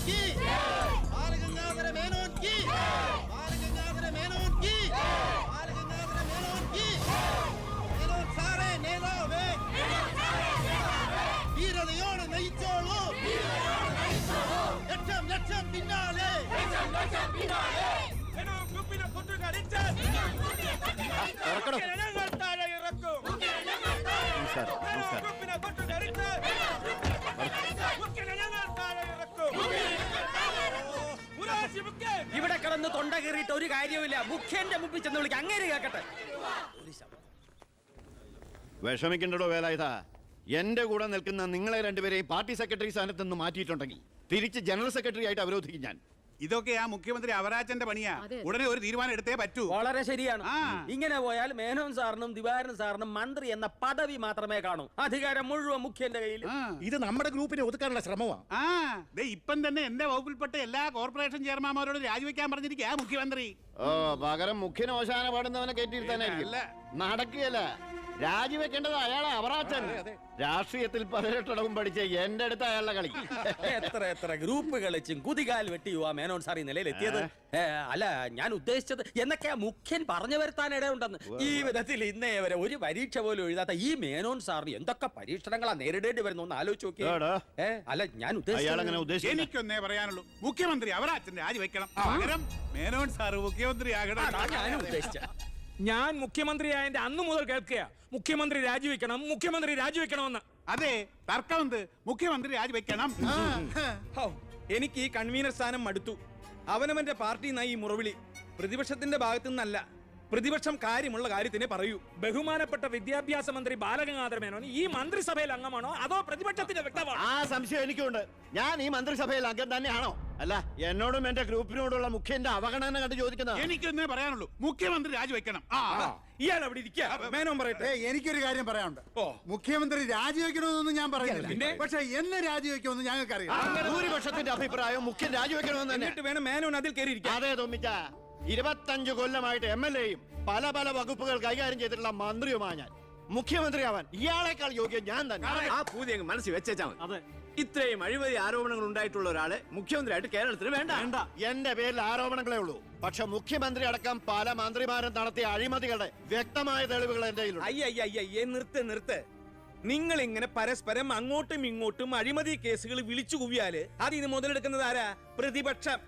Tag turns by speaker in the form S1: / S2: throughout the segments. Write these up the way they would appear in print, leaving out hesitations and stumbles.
S1: की बालगंगाधर मेनन की बालगंगाधर मेनन की बालगंगाधर मेनन की मेनन सारे नेതാവേ വീരതയോടെ നയിച്ചോളൂ ലക്ഷം ലക്ഷം പിന്നാലെ
S2: മേനോൻ ഗ്രൂപ്പിനെ കൊണ്ടുകടിച്ച് ഞങ്ങൾ താഴെ ഇറക്കും. മേനോൻ ഗ്രൂപ്പിനെ കൊണ്ടുകടിച്ച് ഞങ്ങൾ താഴെ ഇറക്കും.
S3: ഇവിടെ കിടന്ന് തൊണ്ട കയറിയിട്ട് ഒരു കാര്യവുമില്ല. മുഖ്യന്റെ മുമ്പിൽ ചെന്ന് വിളിക്കുക. അങ്ങനെ കേക്കട്ടെ.
S4: വിഷമിക്കണ്ടോ വേലായുധ. എന്റെ കൂടെ നിൽക്കുന്ന നിങ്ങളെ രണ്ടുപേരെയും പാർട്ടി സെക്രട്ടറി സ്ഥാനത്ത് നിന്ന് മാറ്റിയിട്ടുണ്ടെങ്കിൽ തിരിച്ച് ജനറൽ സെക്രട്ടറി ആയിട്ട് അവരോധിക്കും ഞാൻ.
S5: ഇതൊക്കെ ആ മുഖ്യമന്ത്രി അവരാജന്റെ പണിയാ. ഉടനെ ഒരു തീരുമാനം എടുത്തേ പറ്റൂ.
S3: വളരെ ശരിയാണ്. ഇങ്ങനെ പോയാൽ മേനോൻ സാറിനും ദിവാരൻ സാറിനും മന്ത്രി എന്ന പദവി മാത്രമേ കാണൂ. അധികാരം മുഴുവൻ മുഖ്യന്റെ കയ്യിൽ.
S6: ഇത് നമ്മുടെ ഗ്രൂപ്പിനെ ഒതുക്കാനുള്ള ശ്രമമാണ്.
S5: ഇപ്പം തന്നെ എന്റെ വകുപ്പിൽപ്പെട്ട എല്ലാ കോർപ്പറേഷൻ ചെയർമാൻമാരോട് രാജിവെക്കാൻ പറഞ്ഞിരിക്കുക മുഖ്യമന്ത്രി.
S4: ഓ, പകരം മുഖ്യന് ഓശാന പാടുന്നവനെ കയറ്റിയിരുത്താനായിരിക്കും. നടക്കുകയല്ല. രാജിവെക്കേണ്ടത് അയാളെ അവറാച്ചൻ. രാഷ്ട്രീയത്തിൽ 18 പഠിച്ച എന്റെ അടുത്ത് അയാളുടെ കളി.
S3: എത്ര ഗ്രൂപ്പ് കളിച്ചും കുതികാൽ വെട്ടിയുവാ മേനോൻ സാർ ഈ നിലയിലെത്തിയത്. അല്ല, ഞാൻ ഉദ്ദേശിച്ചത് എന്നൊക്കെയാ മുഖ്യൻ പറഞ്ഞു വരുത്താൻ ഇടയുണ്ടെന്ന്. ഈ വിധത്തിൽ ഇന്നേ വരെ ഒരു പരീക്ഷ പോലും എഴുതാത്ത ഈ മേനോൻ സാറിന് എന്തൊക്കെ പരീക്ഷണങ്ങളാ നേരിടേണ്ടി വരുന്നു എന്ന് ആലോചിച്ച് നോക്കിയേ. അല്ല, ഞാൻ ഉദ്ദേശിച്ചത്
S5: എനിക്കൊന്നേ പറയാനുള്ളൂ, മുഖ്യമന്ത്രി അവരാച്ചൻ രാജിവെക്കണം. പകരം മേനോൻ സാർ മുഖ്യമന്ത്രി ആകണം.
S3: ഞാൻ ഉദ്ദേശിച്ച
S2: ഞാൻ മുഖ്യമന്ത്രിയായതിന്റെ അന്ന് മുതൽ കേൾക്കുക മുഖ്യമന്ത്രി രാജിവെക്കണമെന്ന്.
S5: അതെ, തർക്കമെന്ത്? മുഖ്യമന്ത്രി രാജിവെക്കണം.
S7: എനിക്ക് ഈ കൺവീനർ സ്ഥാനം മടുത്തു. അവനവന്റെ പാർട്ടി നയി മുറവിളി പ്രതിപക്ഷത്തിന്റെ ഭാഗത്തു നിന്നല്ല. പ്രതിപക്ഷം കാര്യമുള്ള കാര്യത്തിനെ പറയൂ.
S2: ബഹുമാനപ്പെട്ട വിദ്യാഭ്യാസ മന്ത്രി ബാലഗംഗാധര മേനോൻ ഈ മന്ത്രിസഭയിൽ അംഗമാണോ അതോ പ്രതിപക്ഷത്തിന്റെ വ്യക്തമാണോ?
S4: ആ സംശയം എനിക്കുണ്ട്. ഞാൻ ഈ മന്ത്രിസഭയിൽ അംഗം തന്നെയാണോ? അല്ല, എന്നോടും എന്റെ ഗ്രൂപ്പിനോടുള്ള മുഖ്യന്റെ അവഗണന കണ്ട് ചോദിക്കുന്നത്.
S5: എനിക്കൊന്നേ പറയാനുള്ളൂ, മുഖ്യമന്ത്രി രാജിവെക്കണം.
S7: ഇയാൾ അവിടെ ഇരിക്കുക. മേനോൻ പറയട്ടെ.
S6: എനിക്കൊരു കാര്യം പറയാനുണ്ട്. മുഖ്യമന്ത്രി രാജിവെക്കണമെന്നൊന്നും ഞാൻ പറയുന്നില്ല. പക്ഷെ എന്നെ രാജിവെക്കുമെന്ന് ഞങ്ങൾക്കറിയാം.
S4: ഭൂരിപക്ഷത്തിന്റെ അഭിപ്രായം മുഖ്യൻ രാജിവെക്കണമെന്ന് തന്നെ.
S7: എന്നിട്ട് വേണം മേനോൻ അതിൽ കയറിയിരിക്കാം.
S4: അതെ തോമിച്ച, 25 കൊല്ലമായിട്ട് MLA-യും പല വകുപ്പുകൾ കൈകാര്യം ചെയ്തിട്ടുള്ള മന്ത്രിയുമാണ് ഞാൻ. മുഖ്യമന്ത്രിയാവാൻ ഇയാളെക്കാൾ യോഗ്യം ഞാൻ തന്നെ.
S8: ആ പൂതി മനസ്സിൽ വെച്ചാൽ മതി. ഇത്രയും അഴിമതി ആരോപണങ്ങൾ ഉണ്ടായിട്ടുള്ള ഒരാളെ മുഖ്യമന്ത്രിയായിട്ട് കേരളത്തിന് വേണ്ട.
S4: എന്റെ പേരിൽ ആരോപണങ്ങളേ ഉള്ളൂ. പക്ഷെ മുഖ്യമന്ത്രി അടക്കം പല മന്ത്രിമാരും നടത്തിയ അഴിമതികളുടെ വ്യക്തമായ തെളിവുകൾ എന്റെ കയ്യിലുണ്ട്.
S7: അയ്യയ്യേ, നിർത്ത്. നിങ്ങൾ ഇങ്ങനെ പരസ്പരം അങ്ങോട്ടും ഇങ്ങോട്ടും അഴിമതി കേസുകൾ വിളിച്ചു കുവിയാല് അതിന് മുതലെടുക്കുന്നത് ആരാ? പ്രതിപക്ഷം.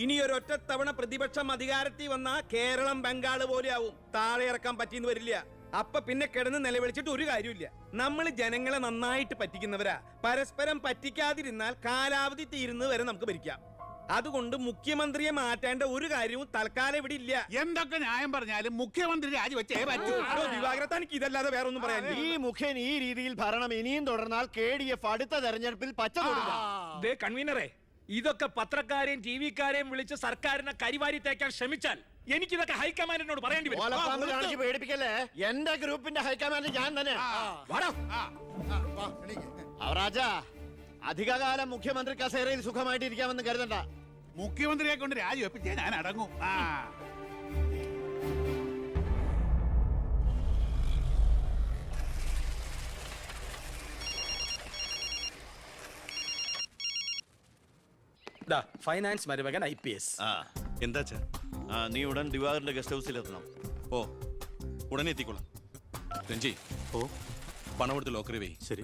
S7: ഇനി ഒരൊറ്റ തവണ പ്രതിപക്ഷം അധികാരത്തിൽ വന്നാ കേരളം ബംഗാള് പോലെയാവും. താഴെ ഇറക്കാൻ പറ്റിയെന്ന് വരില്ല. അപ്പൊ പിന്നെ കിടന്ന് നിലവിളിച്ചിട്ട് ഒരു കാര്യമില്ല. നമ്മൾ ജനങ്ങളെ നന്നായിട്ട് പറ്റിക്കുന്നവരാ. പരസ്പരം പറ്റിക്കാതിരുന്നാൽ കാലാവധി തീരുന്നത് വരെ നമുക്ക് ഭരിക്കാം. അതുകൊണ്ട് മുഖ്യമന്ത്രിയെ മാറ്റേണ്ട ഒരു കാര്യവും തൽക്കാലം ഇവിടെ ഇല്ല.
S5: എന്തൊക്കെ ന്യായം പറഞ്ഞാലും മുഖ്യമന്ത്രി രാജിവെച്ചേ പറ്റൂ.
S7: ദിവാകരത്താനിക്ക് ഇതല്ലാതെ വേറെ ഒന്നും പറയാൻ.
S4: ഈ മുഖ്യൻ ഈ രീതിയിൽ ഭരണം ഇനിയും തുടർന്നാൽ KDF അടുത്ത തെരഞ്ഞെടുപ്പിൽ പച്ച കൊടുക്കും.
S2: കൺവീനറെ, ഇതൊക്കെ പത്രക്കാരെയും TV-ക്കാരെയും വിളിച്ച് സർക്കാരിനെ കരിവാരി തേക്കാൻ ശ്രമിച്ചാൽ എനിക്കിതൊക്കെ ഹൈക്കമാൻഡിനോട് പറയേണ്ടി വരും.
S4: പേടിപ്പിക്കല്ലേ. എന്റെ ഗ്രൂപ്പിന്റെ ഹൈക്കമാൻഡ് ഞാൻ തന്നെ. അവറാജ, അധികകാലം മുഖ്യമന്ത്രി കസേരയിൽ സുഖമായിട്ട് ഇരിക്കാമെന്ന് കരുതണ്ട.
S5: മുഖ്യമന്ത്രിയെ കൊണ്ട് രാജിവെപ്പിച്ചേ ഞാൻ അടങ്ങും.
S3: ഫൈനാൻസ് മരുമകൻ IPS.
S8: എന്താ
S4: നീ ഉടൻ ദിവാകരന്റെ ഗസ്റ്റ് ഹൗസിൽ എത്തണം.
S8: ഓ, ഉടനെ എത്തിക്കോളാം. രഞ്ജി, പണം എടുത്ത് ലോക്കറി വേ. ശരി.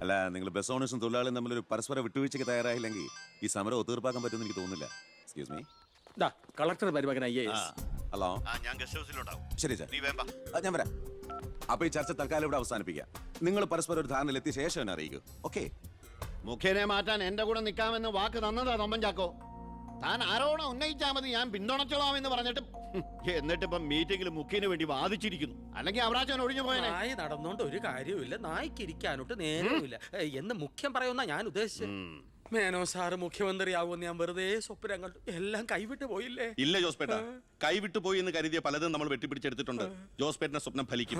S9: അല്ല, നിങ്ങൾ ബസ് ഓണേഴ്സും തൊഴിലാളിയും തമ്മിലൊരു പരസ്പര വിട്ടുവീഴ്ചയ്ക്ക് തയ്യാറായില്ലെങ്കിൽ ഈ സമരം ഒത്തീർപ്പാക്കാൻ പറ്റുമെന്ന് എനിക്ക് തോന്നുന്നില്ല. Excuse me.
S3: കളക്ടർ മരുമകൻ IAS.
S9: ഹലോ.
S4: ഞാൻ ഗസ്റ്റ് ഹൗസിലുണ്ടാവും.
S9: ശരി സാർ,
S4: നീ വേണ്ട.
S9: ഞാൻ വരാം. അപ്പൊ ഈ ചർച്ച തൽക്കാലം ഇവിടെ അവസാനിപ്പിക്കാം. നിങ്ങൾ പരസ്പരം ഒരു ധാരണയിൽ എത്തിയ ശേഷം എന്നെ അറിയിക്കൂ. ഓക്കെ?
S4: മുഖ്യനെ മാറ്റാൻ എന്റെ കൂടെ നിൽക്കാമെന്ന് വാക്ക് തന്നതാ തൊമ്പൻ ചാക്കോ. താൻ ആരോപണം ഉന്നയിച്ചാൽ മതി, ഞാൻ പിന്തുണച്ചോളാമെന്ന് പറഞ്ഞിട്ട് എന്നിട്ടിപ്പം മീറ്റിംഗിൽ മുഖ്യന് വേണ്ടി വാദിച്ചിരിക്കുന്നു. അല്ലെങ്കിൽ അവരാച്ചൻ ഒഴിഞ്ഞു പോയനെ.
S3: നായി നടന്നോണ്ട് ഒരു കാര്യമില്ല, നായ്ക്ക് ഇരിക്കാനോട്ട് നേരമില്ല എന്ന് മുഖ്യം പറയുന്ന ഞാൻ ഉദ്ദേശിച്ചത്. മേനോ സാറ് മുഖ്യമന്ത്രിയാവുമെന്ന് ഞാൻ വെറുതെ സ്വപ്നം കണ്ടു. എല്ലാം കൈവിട്ട് പോയില്ലേ?
S8: ഇല്ല ജോസ്പേട്ട, കൈവിട്ടു പോയി എന്ന് കരുതിയ പലതും നമ്മൾ വെട്ടിപ്പിടിച്ചെടുത്തിട്ടുണ്ട്. ജോസ്പേട്ടന്റെ സ്വപ്നം ഫലിക്കും.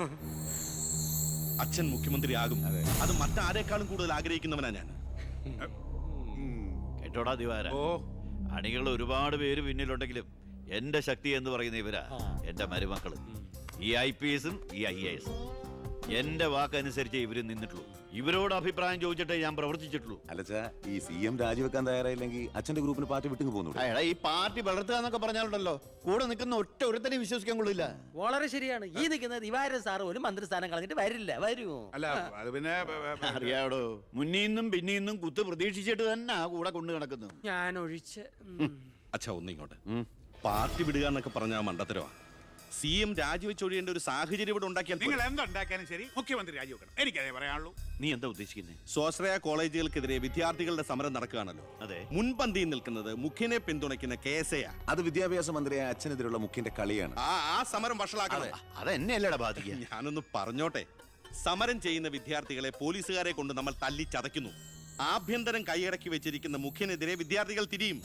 S8: അച്ഛൻ മുഖ്യമന്ത്രിയാകും. അത് മറ്റാരേക്കാളും കൂടുതൽ ആഗ്രഹിക്കുന്നവനാ ഞാൻ.
S4: കേട്ടോടാ ദിവാര, അണികൾ ഒരുപാട് പേര് പിന്നിലുണ്ടെങ്കിലും എന്റെ ശക്തി എന്ന് പറയുന്ന ഇവരാ എന്റെ മരുമക്കള്. ഈ IPS-ഉം ഈ IAS-ഉം. എന്റെ വാക്കനുസരിച്ച് ഇവര് നിന്നിട്ടുള്ളൂ. ഇവരോട് അഭിപ്രായം ചോദിച്ചിട്ടേ ഞാൻ പ്രവർത്തിച്ചിട്ടുള്ളൂ.
S9: അല്ലച്ചാ ഈ CM രാജിവെക്കാൻ തയ്യാറായില്ലെങ്കിൽ അച്ഛന്റെ ഗ്രൂപ്പിന് പാർട്ടി വിട്ടു പോകുന്നു.
S4: എടാ ഈ പാർട്ടി വളർത്തുക എന്നൊക്കെ പറഞ്ഞാലുണ്ടല്ലോ, കൂടെ നിൽക്കുന്ന ഒറ്റ ഒരുത്തനെ വിശ്വസിക്കാൻ കൊള്ളില്ല.
S3: വളരെ ശരിയാണ്. ഈ നിൽക്കുന്ന ദിവാരൻ സാറ് ഒരു മന്ത്രിസ്ഥാനം കളഞ്ഞിട്ട് വരില്ല. വരുമോ?
S5: അല്ല അത് പിന്നെ
S4: അറിയാടോ, മുന്നീന്നും പിന്നീന്നും കുത്ത് പ്രതീക്ഷിച്ചിട്ട് തന്നെ ആ കൂടെ കൊണ്ടു നടക്കുന്നു.
S3: ഞാൻ ഒഴിച്ച്
S8: അച്ഛാ ഒന്നിങ്ങോട്ട്. പാർട്ടി വിടുക എന്നൊക്കെ പറഞ്ഞാൽ മണ്ടത്തരവാ. CM രാജിവെച്ചൊഴിയേണ്ട ഒരു സാഹചര്യം ഇവിടെ ഉണ്ടാക്കിയാൽ
S5: നിങ്ങൾ എന്തുണ്ടാക്കാനും ശരി മുഖ്യമന്ത്രി രാജിവെക്കണം. എനിക്കതേ പറയാനുള്ളൂ.
S4: നീ എന്താ ഉദ്ദേശിക്കുന്നത്?
S8: സ്വാശ്രയ കോളേജുകൾക്കെതിരെ വിദ്യാർത്ഥികളുടെ സമരം നടക്കുകയാണല്ലോ.
S4: അതെ.
S8: മുൻപന്തിയിൽ നിൽക്കുന്നത് മുഖ്യനെ പിന്തുണയ്ക്കുന്ന കേസയാ.
S9: അത് വിദ്യാഭ്യാസ മന്ത്രിയായ അച്ഛനെതിരുള്ള മുഖ്യന്റെ കളിയാണ്.
S8: ആ സമരം വഷളാക്കണം.
S4: അതെന്നെയല്ലടാ ബാധിക്കുക.
S8: ഞാനൊന്ന് പറഞ്ഞോട്ടെ. സമരം ചെയ്യുന്ന വിദ്യാർത്ഥികളെ പോലീസുകാരെ കൊണ്ട് നമ്മൾ തല്ലിച്ചതയ്ക്കുന്നു. ആഭ്യന്തരം കൈയടക്കി വെച്ചിരിക്കുന്ന മുഖ്യനെതിരെ വിദ്യാർത്ഥികൾ തിരിയും.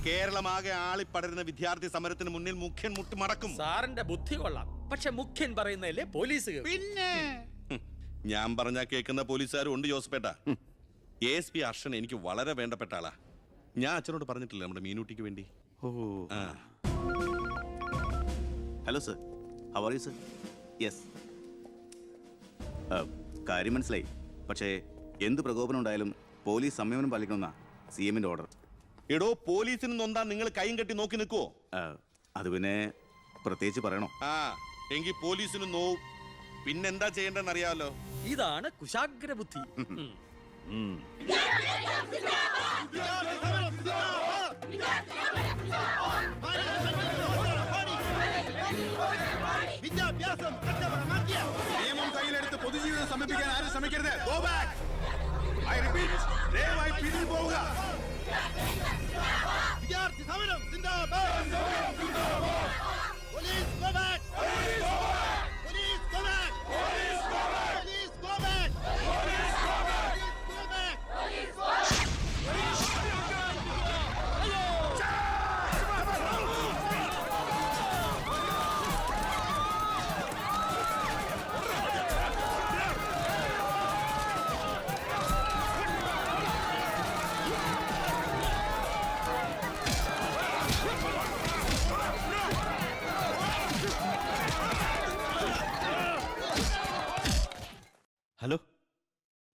S8: കേരളമാകെ ആളിപ്പടരുന്ന വിദ്യാർത്ഥി സമരത്തിന് മുന്നിൽ മുഖ്യൻ മുട്ടിമടക്കും.
S3: സാറിന്റെ ബുദ്ധി കൊള്ളാം. പക്ഷെ മുഖ്യൻ പറയുന്നതല്ലേ പോലീസ്.
S5: പിന്നെ
S8: ഞാൻ പറഞ്ഞാ കേൾക്കുന്ന പോലീസുകാരും ഉണ്ട് ജോസഫേട്ട. ASP അർഷൻ എനിക്ക് വളരെ വേണ്ടപ്പെട്ട ആളാ. ഞാൻ അച്ഛനോട് പറഞ്ഞിട്ടില്ല നമ്മുടെ മീനൂട്ടിക്ക് വേണ്ടി.
S10: Hello sir, how are you sir? Yes, കാര്യം മനസ്സിലായി. പക്ഷേ എന്ത് പ്രകോപനം ഉണ്ടായാലും പോലീസ് സംയമനം പാലിക്കണമെന്നാ CMന്റെ ഓർഡർ.
S8: എടോ, പോലീസിന് നൊന്താ നിങ്ങൾ കൈയും കെട്ടി നോക്കി നിൽക്കുവോ?
S10: അത് പിന്നെ പ്രത്യേകിച്ച് പറയണോ?
S8: എങ്കിൽ പോലീസിന് നോവും. പിന്നെന്താ ചെയ്യേണ്ടെന്ന് അറിയാമല്ലോ.
S3: ഇതാണ് കുശാഗ്ര ബുദ്ധി.
S1: വിദ്യാഭ്യാസം കച്ചവടമാക്കിയ
S5: നിയമം കയ്യിലെടുത്ത് പൊതുജീവിതം സമർപ്പിക്കാൻ ആരും ശ്രമിക്കരുത്. Go back. I repeat, ദയവായി പിരിഞ്ഞു പോവുക.
S1: വിദ്യാർത്ഥി സമരം സിന്ദാബാദ്. Police go back. Police go back. Police go back. Police go back. Police go back. Police go back.
S4: Hello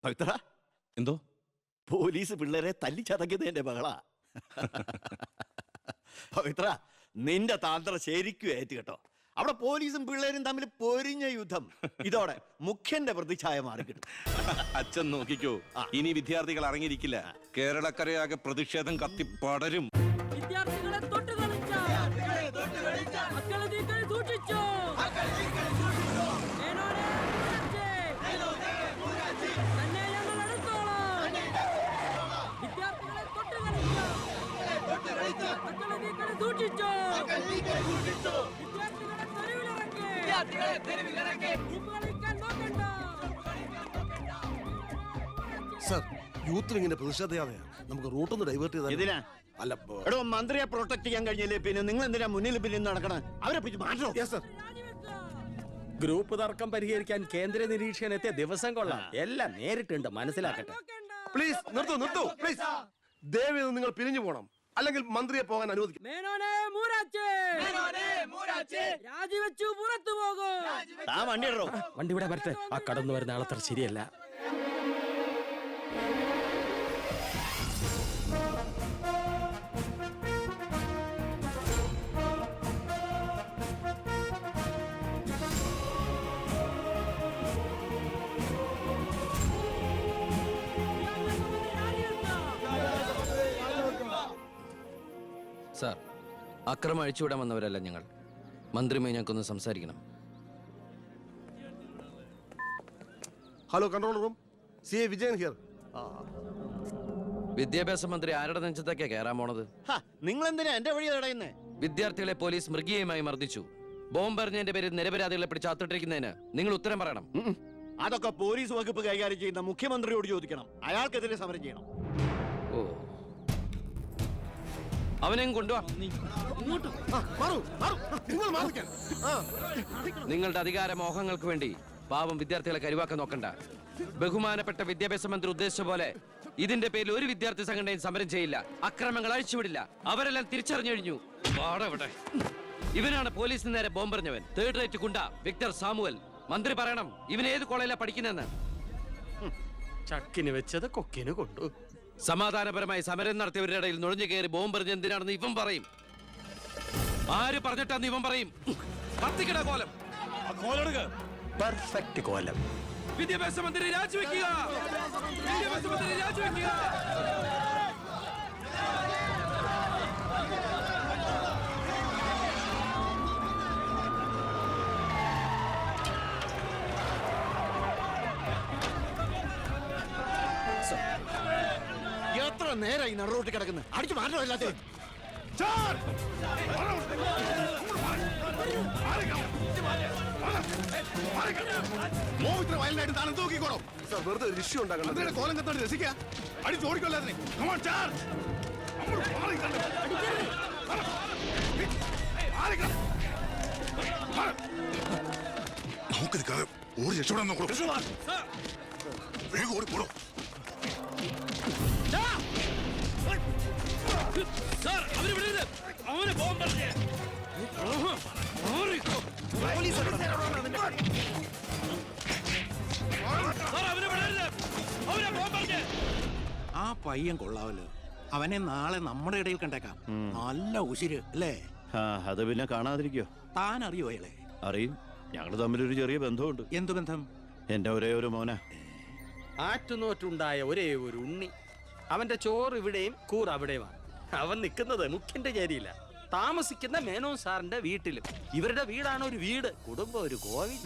S4: Pavithra,
S8: എന്തോ
S4: പോലീസ് പിള്ളേരെ തല്ലിച്ചതക്കിയത് എന്റെ മകളാ. പവിത്ര, നിന്റെ താന്ത്രം ശരിക്കും ഏറ്റ് കേട്ടോ. അവിടെ പോലീസും പിള്ളേരും തമ്മിൽ പൊരിഞ്ഞ യുദ്ധം. ഇതോടെ മുഖ്യന്റെ പ്രതിച്ഛായ മാറിക്കിട്ടും.
S8: അച്ഛൻ നോക്കിക്കോ, ഇനി വിദ്യാർത്ഥികൾ ഇറങ്ങിയിരിക്കില്ല. കേരളക്കരയാകെ പ്രതിഷേധം കത്തിപ്പടരും.
S11: വിദ്യാർത്ഥികളെ തൊട്ടുകളിച്ച മക്കളെ നീക്കൾ സൂക്ഷിച്ചു. തന്നെ ഞങ്ങൾ എടുത്തോളാം. വിദ്യാർത്ഥികളെ തൊട്ടുകളിച്ച മക്കളെ നീക്കൾ സൂക്ഷിച്ചു. വിദ്യാർത്ഥികളെ തെരുവിലിറക്കി. കളിക്കാൻ നോക്കണ്ട.
S1: സർ, യൂത്തിൽ ഇങ്ങനെ പ്രതിഷേധയാതെയാണ്. നമുക്ക് റൂട്ടൊന്ന് ഡൈവേർട്ട് ചെയ്താൽ.
S4: ഇതിനാ
S1: അല്ല,
S4: എടോ, മന്ത്രിയെ പ്രൊട്ടക്ട് ചെയ്യാൻ കഴിഞ്ഞില്ലേ പിന്നെ നിങ്ങൾ എന്തിനാ മുന്നിൽ പിന്നിൽ നടക്കണം? അവരെ പിടിച്ച് മാറ്റോ.
S1: സർ,
S3: ഗ്രൂപ്പ് തർക്കം പരിഹരിക്കാൻ കേന്ദ്ര നിരീക്ഷകൻ എത്തിയ ദിവസം കൊള്ളാം. എല്ലാം നേരിട്ടുണ്ട്, മനസ്സിലാക്കട്ടെ.
S1: പ്ലീസ് നിർത്തൂ പ്ലീസ്. ദയവേത് നിങ്ങൾ പിരിഞ്ഞു പോകണം, അല്ലെങ്കിൽ മന്ത്രിയെ പോകാൻ അനുവദിക്കും.
S11: മേനോനെ മൂരാച്ചേ രാജിവെച്ചു പുറത്തു പോകും.
S4: ആ വണ്ടി ഇടറോ.
S3: വണ്ടി ഇവിടെ വരട്ടെ. ആ കടന്നു വരുന്ന ആളത്ര ശരിയല്ല.
S12: സാർ, അക്രമം അഴിച്ചുവിടാൻ വന്നവരല്ല ഞങ്ങൾ. മന്ത്രിയുമായി ഞങ്ങൾക്കൊന്ന് സംസാരിക്കണം.
S1: Hello, control room. CA Vijayan here.
S12: വിദ്യാഭ്യാസ മന്ത്രി ആരുടെ നെഞ്ചത്തൊക്കെയാ കയറാൻ പോണത്?
S4: നിങ്ങൾ എന്തിനാ എന്റെ വഴി തടയുന്നേ?
S12: വിദ്യാർത്ഥികളെ പോലീസ് മൃഗീയമായി മർദ്ദിച്ചു. ബോംബെറിഞ്ഞതിന്റെ പേരിൽ നിരപരാധികളെ പിടിച്ച് അത്തിട്ടിരിക്കുന്നതിന് നിങ്ങൾ ഉത്തരം പറയണം.
S4: അതൊക്കെ പോലീസ് വകുപ്പ് കൈകാര്യം ചെയ്യുന്ന മുഖ്യമന്ത്രിയോട് ചോദിക്കണം. അയാൾക്കെതിരെ സമരം ചെയ്യണം.
S12: ഓ, അവനെയും കൊണ്ടുവാ. നിങ്ങളുടെ അധികാര മോഹങ്ങൾക്ക് വേണ്ടി പാവം വിദ്യാർത്ഥികളെ കരുവാക്കാൻ നോക്കണ്ട. ബഹുമാനപ്പെട്ട വിദ്യാഭ്യാസ മന്ത്രി ഉദ്ദേശിച്ച പോലെ ഇതിന്റെ പേരിൽ ഒരു വിദ്യാർത്ഥി സംഘടനയും സമരം ചെയ്യില്ല, അക്രമങ്ങൾ അഴിച്ചുവിടില്ല. അവരെല്ലാം തിരിച്ചറിഞ്ഞു കഴിഞ്ഞു. ഇവനാണ് പോലീസിന് നേരെ ബോംബെറിഞ്ഞവൻ. 3rd റേറ്റ് ഗുണ്ട വിക്ടർ സാമുവൽ. മന്ത്രി പറയണം ഇവൻ ഏത് കോളേജിലാ പഠിക്കുന്നെന്ന്.
S3: ചക്കിന് വെച്ചത് കൊക്കിന് കൊണ്ടു.
S12: സമാധാനപരമായി സമരം നടത്തിയവരുടെ ഇടയിൽ നുഴഞ്ഞു കയറി ബോംബെറിഞ്ഞ് എന്തിനാണെന്ന് ഇവൻ പറയും. ആര് പറഞ്ഞിട്ടാന്ന് ഇവൻ പറയും. കത്തിക്കട കോലം.
S3: പെർഫെക്റ്റ് കോലം.
S12: വിദ്യാഭ്യാസ മന്ത്രി രാജിവെക്കുക. വിദ്യാഭ്യാസ മന്ത്രി രാജിവെക്കുക.
S4: എത്ര നേരം ഈ നടുറോട്ടിൽ കിടക്കുന്നത്? അടിച്ചു മാറ്റണം എല്ലാത്തിനും.
S5: ഇത്ര വയലിനായിട്ട് താനും തൂക്കിക്കോളും. വെറുതെ ഒരു ഇഷ്യൂ ഉണ്ടാക്കണം. കോലം കത്തോട് രസിക്കുക. അടിച്ച് ഓടിക്കൊല്ലാതെ നമുക്ക് നിൽക്കാതെ ഓടി രക്ഷപ്പെടാൻ നോക്കൂ. വേഗം ഓടിപ്പോടും.
S7: ആ പയ്യൻ കൊള്ളാവല്ലോ. അവനെ നാളെ നമ്മുടെ ഇടയിൽ കണ്ടേക്കാം. നല്ല ഉശിര് അല്ലേ?
S4: അത് പിന്നെ കാണാതിരിക്കോ?
S7: താൻ അറിയോ അയാളെ?
S4: അറിയും. ഞങ്ങൾ തമ്മിലൊരു ചെറിയ ബന്ധമുണ്ട്.
S7: എന്തു ബന്ധം?
S4: എന്റെ ഒരേ ഒരു മോന.
S3: ആറ്റുനോറ്റുണ്ടായ ഒരേ ഒരു ഉണ്ണി. അവന്റെ ചോറ് ഇവിടെയും കൂറ് അവിടെയുമാണ്. അവൻ നിൽക്കുന്നത് മുഖ്യന്റെ ചേരിയില്ല, താമസിക്കുന്ന മേനോൻ സാറിന്റെ വീട്ടിലും. ഇവരുടെ വീടാണ് ഒരു വീട്, കുടുംബം ഒരു കോവിൽ.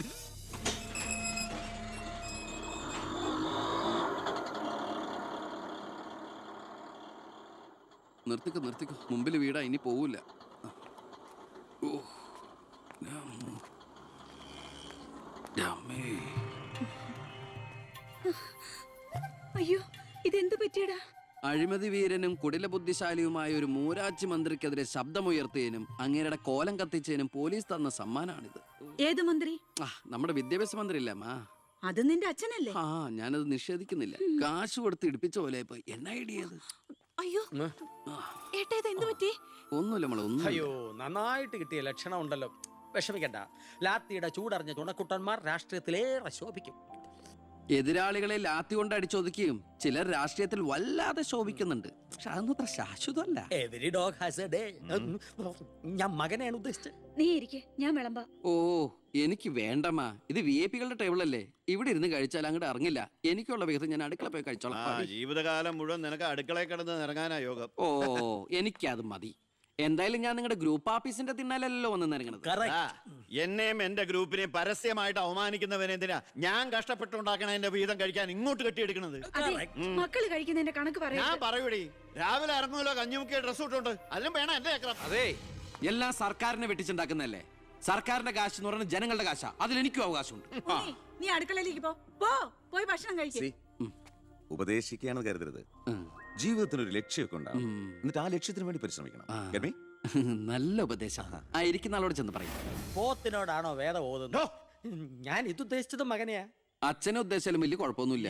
S12: നിർത്തിക്കോ. മുമ്പിൽ വീടാ, ഇനി പോവില്ല.
S11: അയ്യോ, ഇതെന്ത് പറ്റിയടാ?
S12: അഴിമതി വീരനും കുടില ബുദ്ധിശാലിയുമായ ഒരു മൂരാച്ചി മന്ത്രിക്കെതിരെ ശബ്ദമുയർത്തിയതിനും അങ്ങേരുടെ കോലം കത്തിച്ചതിനും പോലീസ് തന്ന സമ്മാനാണിത്.
S11: ഏത് മന്ത്രി?
S12: നമ്മുടെ വിദ്യാഭ്യാസ മന്ത്രി ഇല്ലേ അമ്മ?
S11: അത് നിന്റെ അച്ഛനല്ലേ?
S12: ഞാനത് നിഷേധിക്കുന്നില്ല. കാശ് കൊടുത്ത് ഇടിപ്പിച്ച പോലെ പോയി. എന്നാ ഐഡിയത്?
S11: അയ്യോ ഏട്ടാ, ഇത് എന്ത് പറ്റി?
S12: ഒന്നുമില്ല മോളെ, ഒന്നും.
S3: അയ്യോ, നന്നായിട്ട് കിട്ടിയ ലക്ഷണം ഉണ്ടല്ലോ. വിഷമിക്കണ്ട. ലാത്തിയുടെ ചൂടറിഞ്ഞ തുണക്കുട്ടന്മാർ രാഷ്ട്രീയത്തിലേറെ ശോഭിക്കും.
S12: എതിരാളികളെ ലാത്തി കൊണ്ട് അടിച്ചൊതുക്കിയും ചിലർ രാഷ്ട്രീയത്തിൽ വല്ലാതെ ശോഭിക്കുന്നുണ്ട്. പക്ഷെ അതൊന്നും അത്ര ശാശ്വതമല്ല.
S3: Every dog has a day. ഞാൻ മകനെയാണ് ഉദ്ദേശിച്ചത്.
S11: നീ ഇരിക്കെ, ഞാൻ വിളമ്പാ.
S12: ഓ, എനിക്ക് വേണ്ടമ്മ. ഇത് VIP-കളുടെ ടേബിൾ അല്ലേ? ഇവിടെ ഇരുന്ന് കഴിച്ചാൽ അങ്ങോട്ട് ഇറങ്ങില്ല. എനിക്കുള്ള വിധത്തിൽ ഞാൻ അടുക്കള പോയി കഴിച്ചോളാം.
S4: ജീവിതകാലം മുഴുവൻ നിനക്ക് അടുക്കളയിൽ കിടന്ന് ഇറങ്ങാനാ യോഗം.
S12: ഓ, എനിക്കത് മതി. എന്തായാലും ഞാൻ നിങ്ങളുടെ ഗ്രൂപ്പ് ഓഫീസിന്റെ തിന്നാലല്ലോ വന്ന് നിറങ്ങണത്.
S4: എന്നെയും എന്റെ ഗ്രൂപ്പിനെ പരസ്യമായിട്ട് അവമാനിക്കുന്നവനെന്തിനാ ഞാൻ കഷ്ടപ്പെട്ടുണ്ടാക്കണ എന്റെ വീതം കഴിക്കാൻ ഇങ്ങോട്ട് കെട്ടിയെടുക്കണത്?
S11: മക്കള് കഴിക്കുന്നതിന്റെ കണക്ക് പറയാ.
S4: ഞാൻ പറയൂടി, രാവിലെ ഇറങ്ങുമല്ലോ കഞ്ഞിമുക്കിയ ഡ്രസ് ഇട്ടുണ്ട്, അതിനും വേണം എന്റെ ചക്രം.
S12: അതെ, എല്ലാം സർക്കാരിനെ വെട്ടിച്ചുണ്ടാക്കുന്നല്ലേ? സർക്കാരിന്റെ കാശ് എന്ന് പറയുന്നത് ജനങ്ങളുടെ കാശാ. അതിൽ എനിക്കും അവകാശമുണ്ട്.
S11: നീ അടുക്കളയിലേക്ക് പോയി ഭക്ഷണം കഴിക്കും.
S9: ഉപദേശിക്കുകയാണെന്ന് കരുതരുത്. ജീവിതത്തിന് ഒരു ലക്ഷ്യമൊക്കെ ഉണ്ടാവും. എന്നിട്ട് ആ ലക്ഷ്യത്തിന് വേണ്ടി പരിശ്രമിക്കണം.
S12: നല്ല ഉപദേശം. ഇരിക്കുന്ന ആളോട് ചെന്ന് പറയും.
S3: പോത്തിനോടാണോ വേദം ഓതുന്നത്? ഞാൻ ഇതുദ്ദേശിച്ചത് മകനെയാ.
S12: അച്ഛനെ ഉദ്ദേശിച്ചാലും വലിയ കുഴപ്പമൊന്നുമില്ല.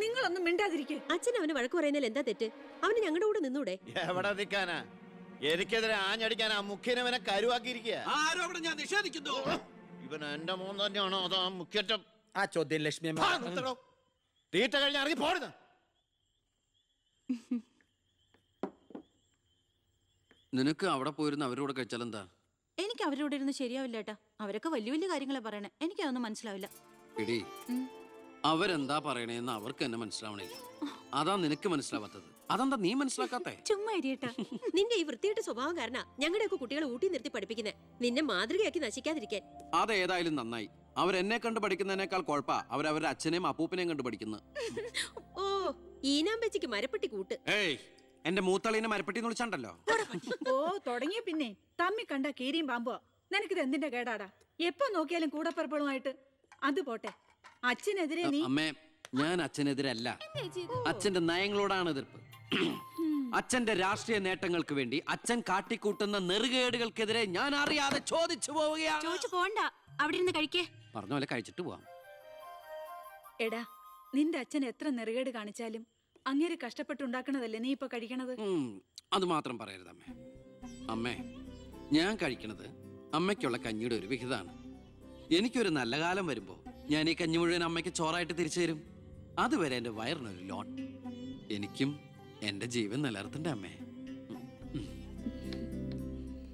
S11: നിങ്ങളൊന്നും മിണ്ടാതിരിക്കെ.
S13: അച്ഛൻ അവന് വഴക്ക് പറയുന്നതിൽ എന്താ തെറ്റ്? അവന് ഞങ്ങളുടെ കൂടെ നിന്നൂടെ?
S4: എവിടെ നിൽക്കാനാ? എനിക്കെതിരെ ആഞ്ഞടിക്കാനാ മുഖ്യനവനെ കരുവാക്കിയിരിക്കുക.
S12: ഞാൻ നിഷേധിക്കുന്നു.
S4: ഇവൻ എന്റെ മോൻ തന്നെയാണോ അതാ മുഖ്യറ്റം?
S3: ആ ചോദ്യം ലക്ഷ്മി
S4: തീറ്റ കഴിഞ്ഞ് ഇറങ്ങി പോടുന്ന.
S12: നിനക്ക് അവിടെ പോയിരുന്ന അവരോട് കഴിച്ചാൽ എന്താ?
S11: എനിക്ക് അവരോട് ഇരുന്ന് ശരിയാവില്ല ഏട്ടാ. അവരൊക്കെ വലിയ വലിയ കാര്യങ്ങളെ പറയണേ. എനിക്കതൊന്നും മനസ്സിലാവില്ല.
S12: എടി, അവരെന്താ പറയണേന്ന് അവർക്ക് എന്നെ മനസ്സിലാവണില്ല. അതാ നിനക്ക് മനസ്സിലാവാത്തത്. അതെന്താ നീ മനസ്സിലാക്കാത്തേ?
S11: ചുമ്മാ ഇരിയേട്ടാ.
S13: നിന്റെ ഈ വൃത്തിയുടെ സ്വഭാവം കാരണം ഞങ്ങളുടെയൊക്കെ കുട്ടികളെ ഊട്ടി നിർത്തി പഠിപ്പിക്കുന്നത്, നിന്നെ മാതൃകയാക്കി നശിക്കാതിരിക്കാൻ.
S12: അതേതായാലും നന്നായി. അവരെന്നെ കണ്ട് പഠിക്കുന്നതിനേക്കാൾ കുഴപ്പാ അവരവരുടെ അച്ഛനെയും അപ്പൂപ്പനെയും കണ്ട് പഠിക്കുന്നത്.
S13: ഓ, ഈനാമ്പച്ചിക്ക് മരപ്പെട്ടി കൂട്ട്.
S12: ഏയ്, എന്റെ മൂത്തളീനെ മരപ്പെട്ടി വിളിച്ചാണ്ടല്ലോ.
S11: ഓ, തുടങ്ങിയ പിന്നെ തമ്മി കണ്ട കീരിയും പാമ്പോ. നിനക്കിത് എന്തിന്റെ കേടാടാ? എപ്പോ നോക്കിയാലും കൂടപ്പറപ്പളുമായിട്ട്. അത് പോട്ടെ, അച്ഛനെതിരെ നീ.
S12: അമ്മേ, ഞാൻ അച്ഛനെതിരല്ല. അച്ഛന്റെ നയങ്ങളോടാണ് എതിർപ്പ്. അച്ഛന്റെ രാഷ്ട്രീയ നേട്ടങ്ങൾക്ക് വേണ്ടി അച്ഛൻ കാട്ടിക്കൂട്ടുന്ന നെറുകേടുകൾക്കെതിരെ ഞാൻ അറിയാതെ ചോദിച്ചു പോവുകയാണ്.
S11: ചോദിച്ചു പോണ്ട, അവിടെ ഇരുന്ന് കഴിക്കേ.
S12: പറഞ്ഞ പോലെ കഴിച്ചിട്ട് പോവാം.
S11: എടാ, നിന്റെ അച്ഛൻ എത്ര നെറുകേട് കാണിച്ചാലും അങ്ങേര് കഷ്ടപ്പെട്ടുണ്ടാക്കണതല്ലേ നീ ഇപ്പൊ കഴിക്കണത്?
S12: അത് മാത്രം പറയരുത് അമ്മേ. അമ്മേ, ഞാൻ കഴിക്കണത് അമ്മയ്ക്കുള്ള കഞ്ഞിയുടെ ഒരു വിഹിതമാണ്. എനിക്കൊരു നല്ല കാലം വരുമ്പോ ഞാൻ ഈ കഞ്ഞി മുഴുവൻ അമ്മയ്ക്ക് ചോറായിട്ട് തിരിച്ചു തരും. അതുവരെ എന്റെ വയറിനൊരു ലോൺ. എനിക്കും എന്റെ ജീവൻ നിലനിർത്തണ്ടേ അമ്മേ?